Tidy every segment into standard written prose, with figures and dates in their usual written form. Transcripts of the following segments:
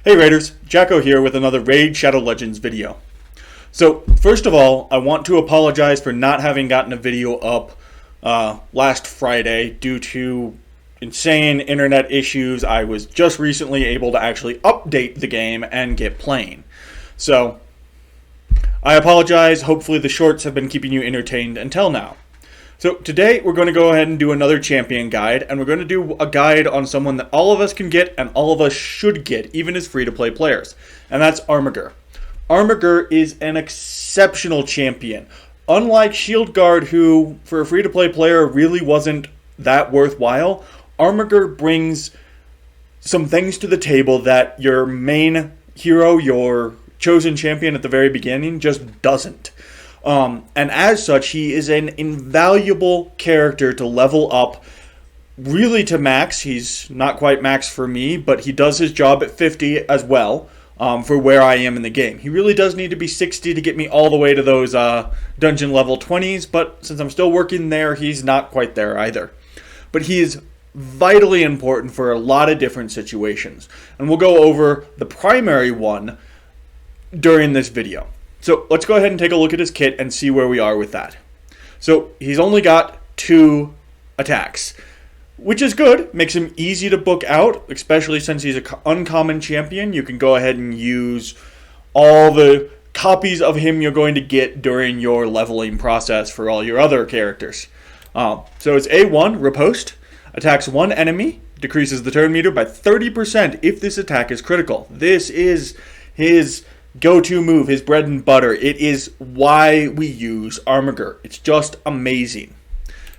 Hey Raiders, Jacko here with another Raid Shadow Legends video. So first of all, I want to apologize for not having gotten a video up last Friday due to insane internet issues. I was just recently able to actually update the game and get playing. So I apologize. Hopefully the shorts have been keeping you entertained until now. So today we're going to go ahead and do another champion guide, and we're going to do a guide on someone that all of us can get and all of us should get, even as free-to-play players, and that's Armiger. Armiger is an exceptional champion. Unlike Shield Guard, who for a free-to-play player really wasn't that worthwhile, Armiger brings some things to the table that your main hero, your chosen champion at the very beginning, just doesn't. And as such, he is an invaluable character to level up really to max. He's not quite max for me, but he does his job at 50 as well for where I am in the game. He really does need to be 60 to get me all the way to those dungeon level 20s, but since I'm still working there, he's not quite there either. But he is vitally important for a lot of different situations, and we'll go over the primary one during this video. So let's go ahead and take a look at his kit and see where we are with that. So he's only got 2 attacks, which is good. Makes him easy to book out, especially since he's an uncommon champion. You can go ahead and use all the copies of him you're going to get during your leveling process for all your other characters. So it's A1, Riposte, attacks 1 enemy, decreases the turn meter by 30% if this attack is critical. This is his go-to move, his bread and butter. It is why we use Armiger. It's just amazing.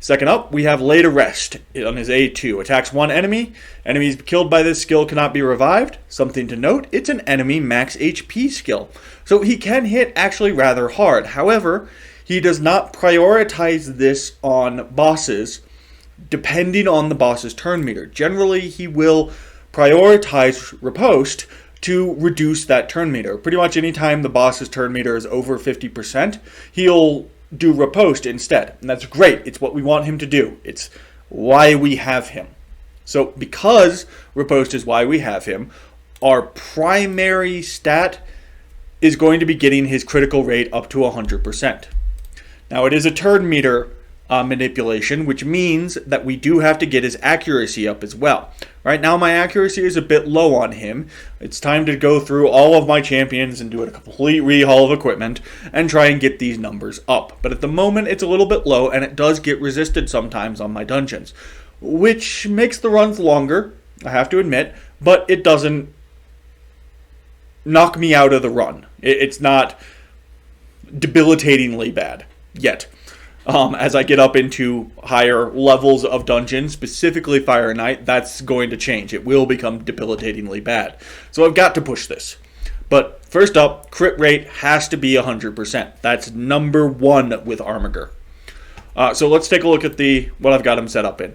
Second up, we have Laid Arrest on his A2. Attacks 1 enemy. Enemies killed by this skill cannot be revived. Something to note, it's an enemy max HP skill, so he can hit actually rather hard. However, he does not prioritize this on bosses depending on the boss's turn meter. Generally, he will prioritize Riposte to reduce that turn meter. Pretty much anytime the boss's turn meter is over 50%, he'll do Riposte instead. And that's great. It's what we want him to do. It's why we have him. So because Riposte is why we have him, our primary stat is going to be getting his critical rate up to 100%. Now it is a turn meter manipulation, which means that we do have to get his accuracy up as well. Right now my accuracy is a bit low on him. It's time to go through all of my champions and do a complete rehaul of equipment and try and get these numbers up. But at the moment it's a little bit low, and it does get resisted sometimes on my dungeons, which makes the runs longer, I have to admit, but it doesn't knock me out of the run. It's not debilitatingly bad yet. As I get up into higher levels of dungeons, specifically Fire Knight, that's going to change. It will become debilitatingly bad. So I've got to push this. But first up, crit rate has to be 100%. That's number 1 with Armiger. So let's take a look at what I've got him set up in.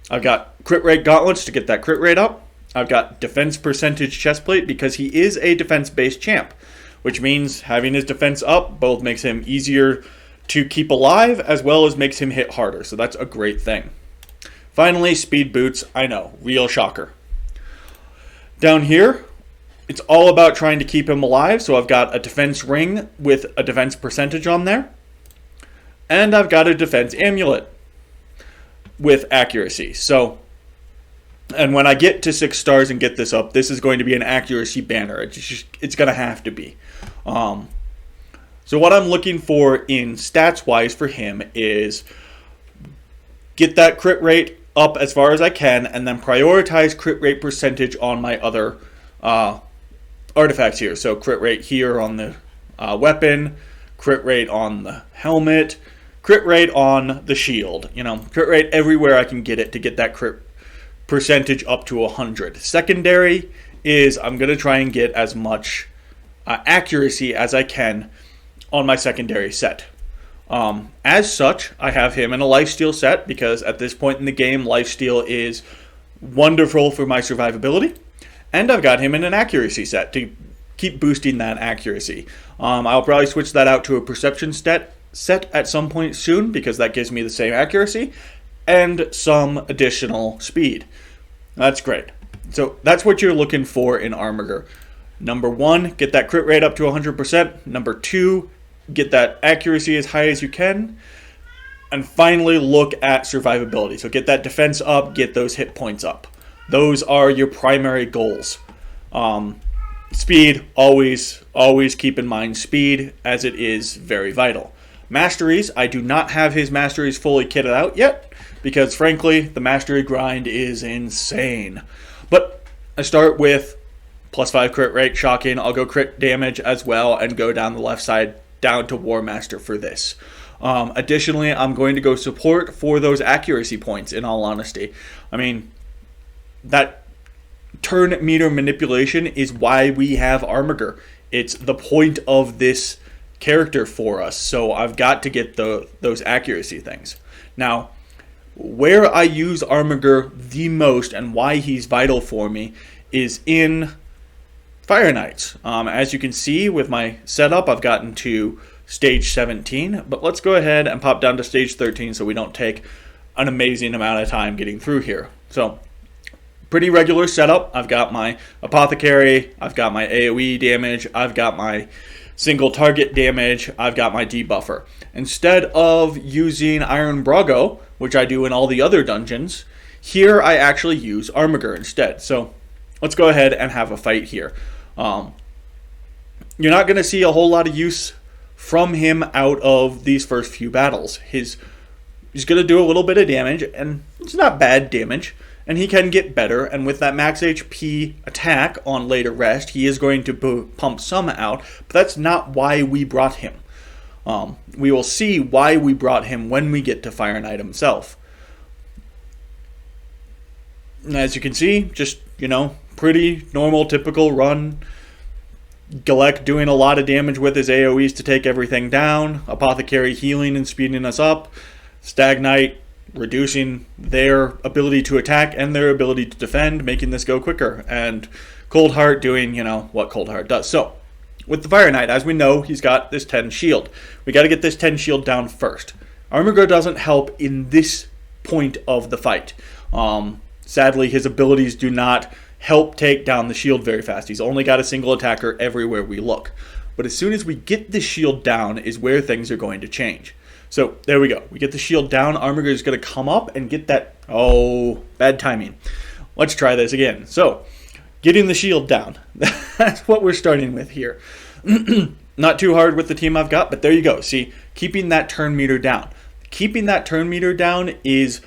I've got crit rate gauntlets to get that crit rate up. I've got defense percentage chestplate because he is a defense-based champ, which means having his defense up both makes him easier to keep alive as well as makes him hit harder, so that's a great thing. Finally, speed boots. I know, real shocker. Down here, it's all about trying to keep him alive, so I've got a defense ring with a defense percentage on there, and I've got a defense amulet with accuracy. So, and when I get to 6 stars and get this up, this is going to be an accuracy banner. It's going to have to be. So what I'm looking for in stats-wise for him is get that crit rate up as far as I can, and then prioritize crit rate percentage on my other artifacts here. So crit rate here on the weapon, crit rate on the helmet, crit rate on the shield. Crit rate everywhere I can get it to get that crit percentage up to 100. Secondary is I'm going to try and get as much accuracy as I can on my secondary set. As such, I have him in a lifesteal set because at this point in the game, lifesteal is wonderful for my survivability. And I've got him in an accuracy set to keep boosting that accuracy. I'll probably switch that out to a perception set at some point soon because that gives me the same accuracy and some additional speed. That's great. So that's what you're looking for in Armiger. Number 1, get that crit rate up to 100%. Number 2, get that accuracy as high as you can. And finally, look at survivability. So get that defense up, get those hit points up. Those are your primary goals. Speed, always keep in mind speed, as it is very vital. Masteries, I do not have his masteries fully kitted out yet, because frankly, the mastery grind is insane. But I start with +5 crit rate, shocking. I'll go crit damage as well and go down the left side down to War Master for this. Additionally, I'm going to go support for those accuracy points, in all honesty. I mean, that turn meter manipulation is why we have Armiger. It's the point of this character for us, so I've got to get those accuracy things. Now, where I use Armiger the most and why he's vital for me is in Fire Knights. As you can see with my setup, I've gotten to stage 17, but let's go ahead and pop down to stage 13 so we don't take an amazing amount of time getting through here. So, pretty regular setup. I've got my Apothecary, I've got my AoE damage, I've got my single target damage, I've got my debuffer. Instead of using Iron Brago, which I do in all the other dungeons, here I actually use Armiger instead. So, let's go ahead and have a fight here. You're not going to see a whole lot of use from him out of these first few battles. He's going to do a little bit of damage, and it's not bad damage, and he can get better, and with that max HP attack on later rest, he is going to pump some out, but that's not why we brought him. We will see why we brought him when we get to Fire Knight himself. As you can see, just, pretty normal, typical run. Galek doing a lot of damage with his AoEs to take everything down. Apothecary healing and speeding us up. Stag Knight reducing their ability to attack and their ability to defend, making this go quicker. And Cold Heart doing, what Cold Heart does. So, with the Fire Knight, as we know, he's got this 10 shield. We got to get this 10 shield down first. Armiger doesn't help in this point of the fight. Sadly, his abilities do not help take down the shield very fast. He's only got a single attacker everywhere we look. But as soon as we get the shield down is where things are going to change. So there we go. We get the shield down. Armiger is going to come up and get that. Oh, bad timing. Let's try this again. So getting the shield down. That's what we're starting with here. Not too hard with the team I've got, but there you go. See, keeping that turn meter down. Keeping that turn meter down is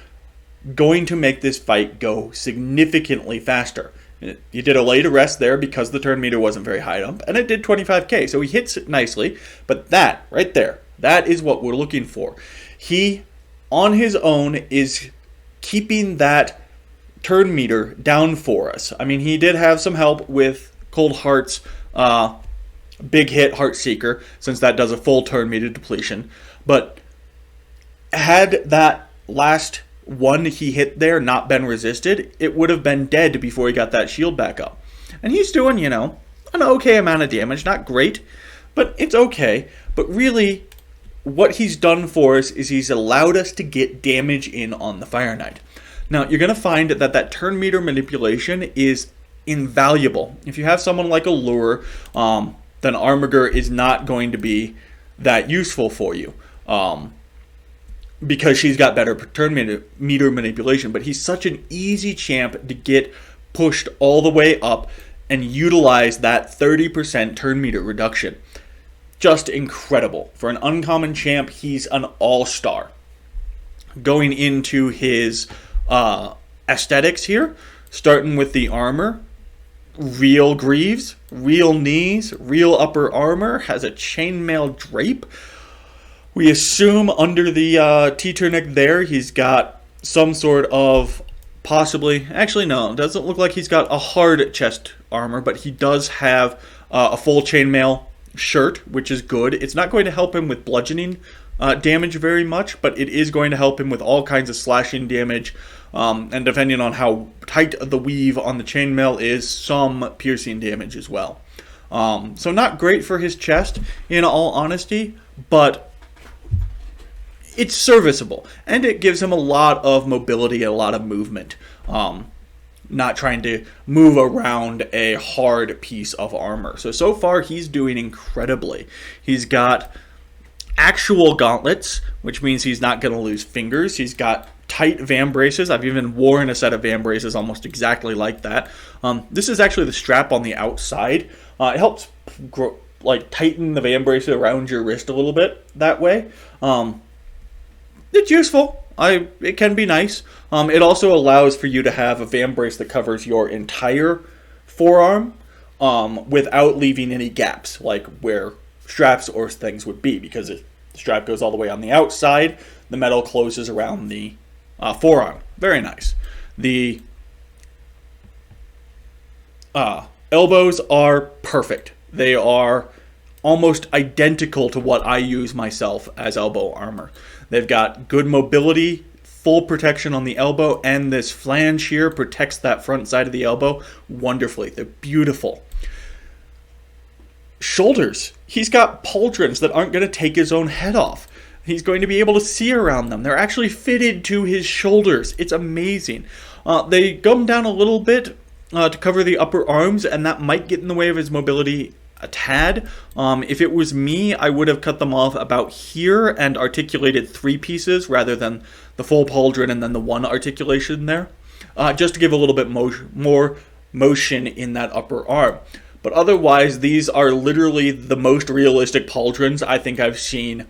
going to make this fight go significantly faster. You did a later rest there because the turn meter wasn't very high up, and it did 25k, so he hits it nicely, but that, right there, that is what we're looking for. He, on his own, is keeping that turn meter down for us. I mean, he did have some help with Cold Heart's big hit Heartseeker, since that does a full turn meter depletion, but had that last one he hit there not been resisted, it would have been dead before he got that shield back up. And he's doing, an okay amount of damage. Not great, but it's okay. But really, what he's done for us is he's allowed us to get damage in on the Fire Knight. Now, you're going to find that that turn meter manipulation is invaluable. If you have someone like a Lure, then Armiger is not going to be that useful for you. Because she's got better turn meter manipulation. But he's such an easy champ to get pushed all the way up and utilize that 30% turn meter reduction. Just incredible. For an uncommon champ, he's an all-star. Going into his aesthetics here, starting with the armor, real greaves, real knees, real upper armor, has a chainmail drape. We assume under the T-tunic there, he's got some sort of possibly... Actually, no. It doesn't look like he's got a hard chest armor, but he does have a full chainmail shirt, which is good. It's not going to help him with bludgeoning damage very much, but it is going to help him with all kinds of slashing damage, and depending on how tight the weave on the chainmail is, some piercing damage as well. So not great for his chest, in all honesty, but it's serviceable, and it gives him a lot of mobility and a lot of movement. not trying to move around a hard piece of armor. So far he's doing incredibly. He's got actual gauntlets, which means he's not going to lose fingers. He's got tight vambraces. I've even worn a set of vambraces almost exactly like that. This is actually the strap on the outside. It helps tighten the vambrace around your wrist a little bit that way. It's useful. It can be nice. It also allows for you to have a vambrace that covers your entire forearm without leaving any gaps, like where straps or things would be, because the strap goes all the way on the outside, the metal closes around the forearm. Very nice. The elbows are perfect. They are almost identical to what I use myself as elbow armor. They've got good mobility, full protection on the elbow, and this flange here protects that front side of the elbow wonderfully. They're beautiful. Shoulders. He's got pauldrons that aren't going to take his own head off. He's going to be able to see around them. They're actually fitted to his shoulders. It's amazing. They gum down a little bit to cover the upper arms, and that might get in the way of his mobility a tad. If it was me, I would have cut them off about here and articulated 3 pieces rather than the full pauldron and then the one articulation there, just to give a little bit more motion in that upper arm. But otherwise, these are literally the most realistic pauldrons I think I've seen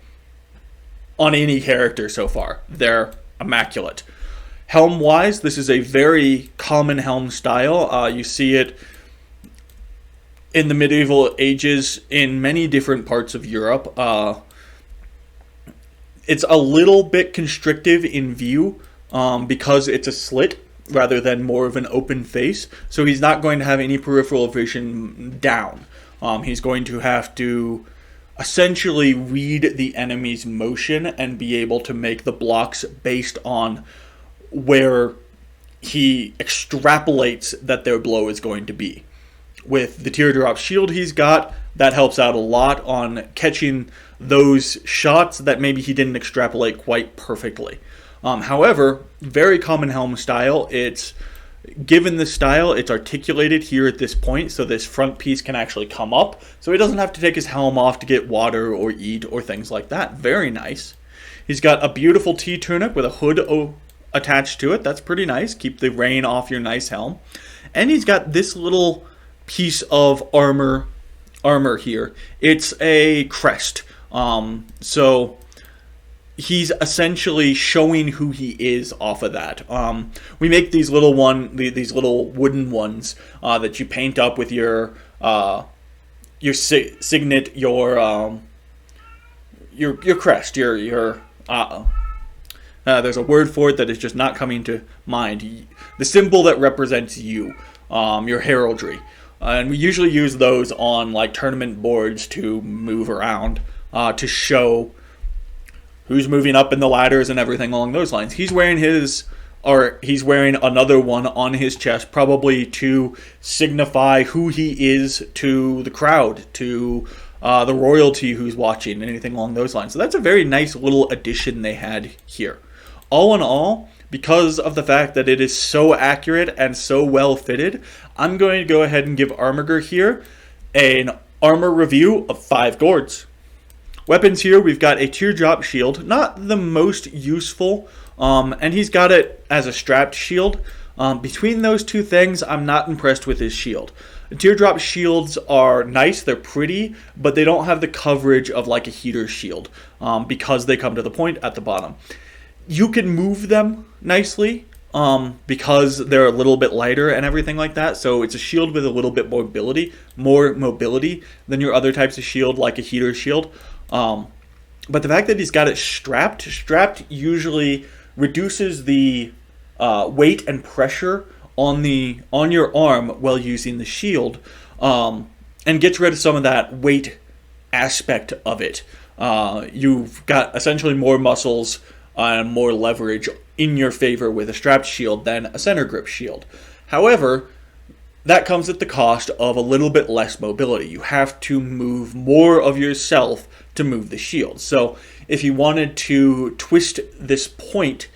on any character so far. They're immaculate. Helm-wise, this is a very common helm style. You see it in the medieval ages in many different parts of Europe. It's a little bit constrictive in view because it's a slit rather than more of an open face. So he's not going to have any peripheral vision down. He's going to have to essentially read the enemy's motion and be able to make the blocks based on where he extrapolates that their blow is going to be. With the teardrop shield he's got, that helps out a lot on catching those shots that maybe he didn't extrapolate quite perfectly. However, very common helm style. Given the style, it's articulated here at this point, so this front piece can actually come up, so he doesn't have to take his helm off to get water or eat or things like that. Very nice. He's got a beautiful T-tunic with a hood attached to it. That's pretty nice. Keep the rain off your nice helm. And he's got this little piece of armor here. It's a crest. So he's essentially showing who he is off of that. We make these little wooden ones that you paint up with your signet, your crest, there's a word for it that is just not coming to mind. The symbol that represents you, your heraldry. And we usually use those on like tournament boards to move around, to show who's moving up in the ladders and everything along those lines. He's wearing another one on his chest, probably to signify who he is to the crowd, to the royalty who's watching, anything along those lines. So that's a very nice little addition they had here. All in all, because of the fact that it is so accurate and so well fitted, I'm going to go ahead and give Armiger here an armor review of 5 gourds. Weapons here, we've got a teardrop shield, not the most useful, and he's got it as a strapped shield. Between those two things, I'm not impressed with his shield. The teardrop shields are nice, they're pretty, but they don't have the coverage of like a heater shield because they come to the point at the bottom. You can move them nicely because they're a little bit lighter and everything like that, so it's a shield with a little bit more mobility than your other types of shield, like a heater shield. But the fact that he's got it strapped usually reduces the weight and pressure on your arm while using the shield, and gets rid of some of that weight aspect of it. You've got essentially more muscles and more leverage in your favor with a strapped shield than a center grip shield. However, that comes at the cost of a little bit less mobility. You have to move more of yourself to move the shield. So if you wanted to twist this point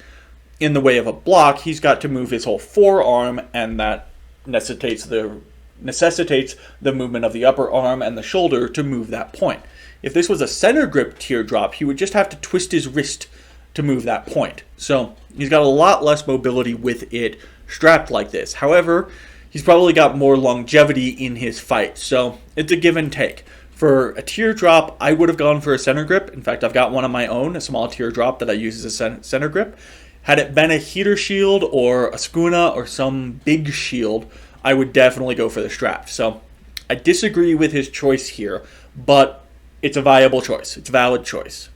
in the way of a block, he's got to move his whole forearm, and that necessitates the movement of the upper arm and the shoulder to move that point. If this was a center grip teardrop, he would just have to twist his wrist to move that point. So he's got a lot less mobility with it strapped like this. However, he's probably got more longevity in his fight, so it's a give and take. For a teardrop, I would have gone for a center grip. In fact, I've got one of my own, a small teardrop that I use as a center grip. Had it been a heater shield or a schooner or some big shield, I would definitely go for the strap. So I disagree with his choice here, but it's a viable choice. It's a valid choice.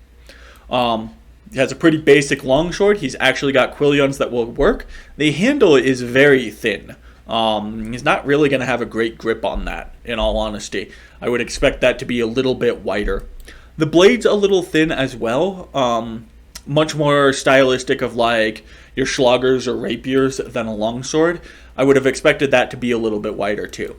He has a pretty basic longsword. He's actually got quillions that will work. The handle is very thin. He's not really going to have a great grip on that, in all honesty. I would expect that to be a little bit wider. The blade's a little thin as well. Much more stylistic of like your schlaggers or rapiers than a longsword. I would have expected that to be a little bit wider too.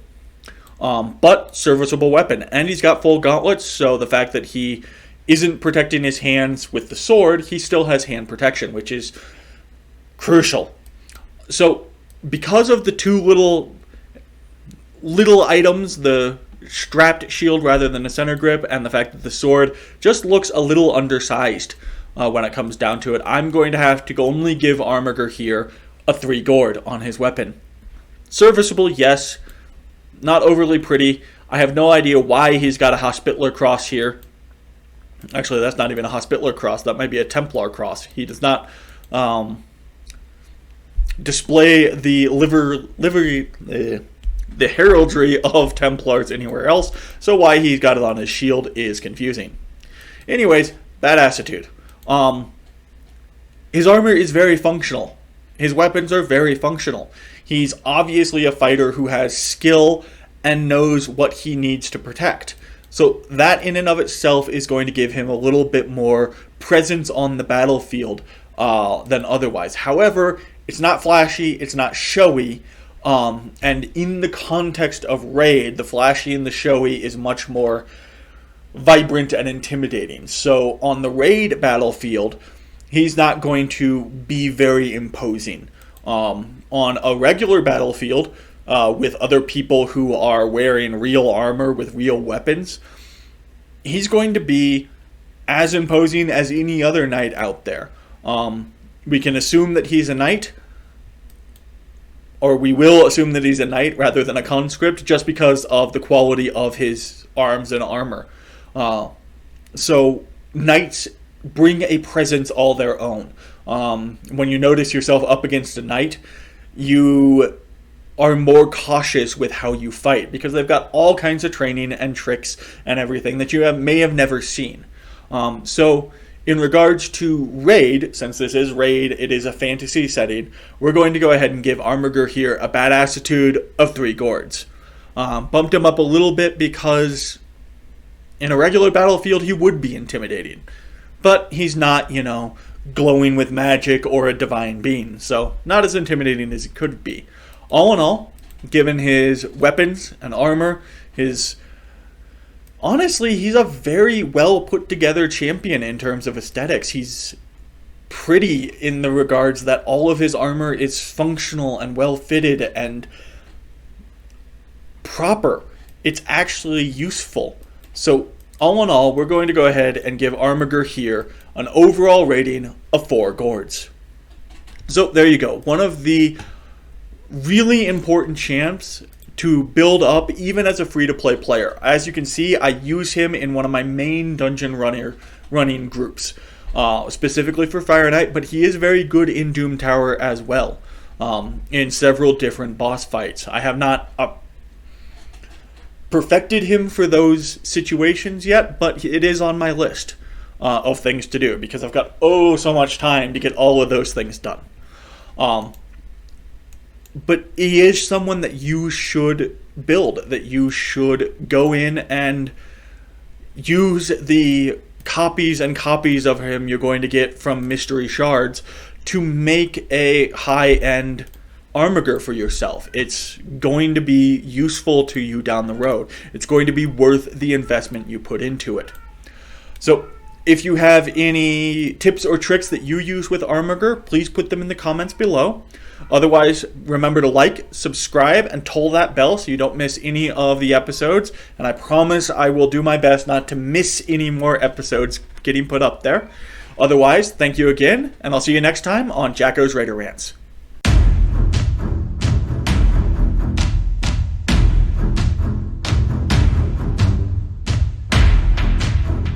But serviceable weapon. And he's got full gauntlets, so the fact that he isn't protecting his hands with the sword, he still has hand protection, which is crucial. So because of the two little items, the strapped shield rather than a center grip, and the fact that the sword just looks a little undersized when it comes down to it, I'm going to have to only give Armiger here a 3 gourd on his weapon. Serviceable, yes. Not overly pretty. I have no idea why he's got a Hospitaller cross here. Actually, that's not even a Hospitaller cross. That might be a Templar cross. He does not display the the heraldry of Templars anywhere else, so why he's got it on his shield is confusing. Anyways, badassitude. His armor is very functional. His weapons are very functional. He's obviously a fighter who has skill and knows what he needs to protect. So that in and of itself is going to give him a little bit more presence on the battlefield than otherwise. However, it's not flashy, it's not showy, and in the context of Raid, the flashy and the showy is much more vibrant and intimidating. So on the Raid battlefield, he's not going to be very imposing. On a regular battlefield, with other people who are wearing real armor with real weapons, he's going to be as imposing as any other knight out there. We can assume that he's a knight, or we will assume that he's a knight rather than a conscript, just because of the quality of his arms and armor. So knights bring a presence all their own. When you notice yourself up against a knight, you are more cautious with how you fight, because they've got all kinds of training and tricks and everything that you may have never seen. So in regards to Raid, since this is Raid, it is a fantasy setting, we're going to go ahead and give Armiger here a badassitude of 3 gourds. Bumped him up a little bit because in a regular battlefield he would be intimidating. But he's not, glowing with magic or a divine being, so not as intimidating as he could be. All in all, given his weapons and armor, honestly, he's a very well put together champion in terms of aesthetics. He's pretty in the regards that all of his armor is functional and well fitted and proper. It's actually useful. So all in all, we're going to go ahead and give Armiger here an overall rating of 4 gourds. So there you go. One of the really important champs to build up even as a free-to-play player. As you can see, I use him in one of my main dungeon running groups, specifically for Fire Knight, but he is very good in Doom Tower as well, in several different boss fights. I have not perfected him for those situations yet, but it is on my list of things to do, because I've got so much time to get all of those things done. But he is someone that you should build, that you should go in and use the copies and copies of him you're going to get from Mystery Shards to make a high-end Armiger for yourself. It's going to be useful to you down the road. It's going to be worth the investment you put into it. So If you have any tips or tricks that you use with Armiger, please put them in the comments below. Otherwise, remember to like, subscribe, and toll that bell so you don't miss any of the episodes. And I promise I will do my best not to miss any more episodes getting put up there. Otherwise, thank you again, and I'll see you next time on Jacko's Raider Rants.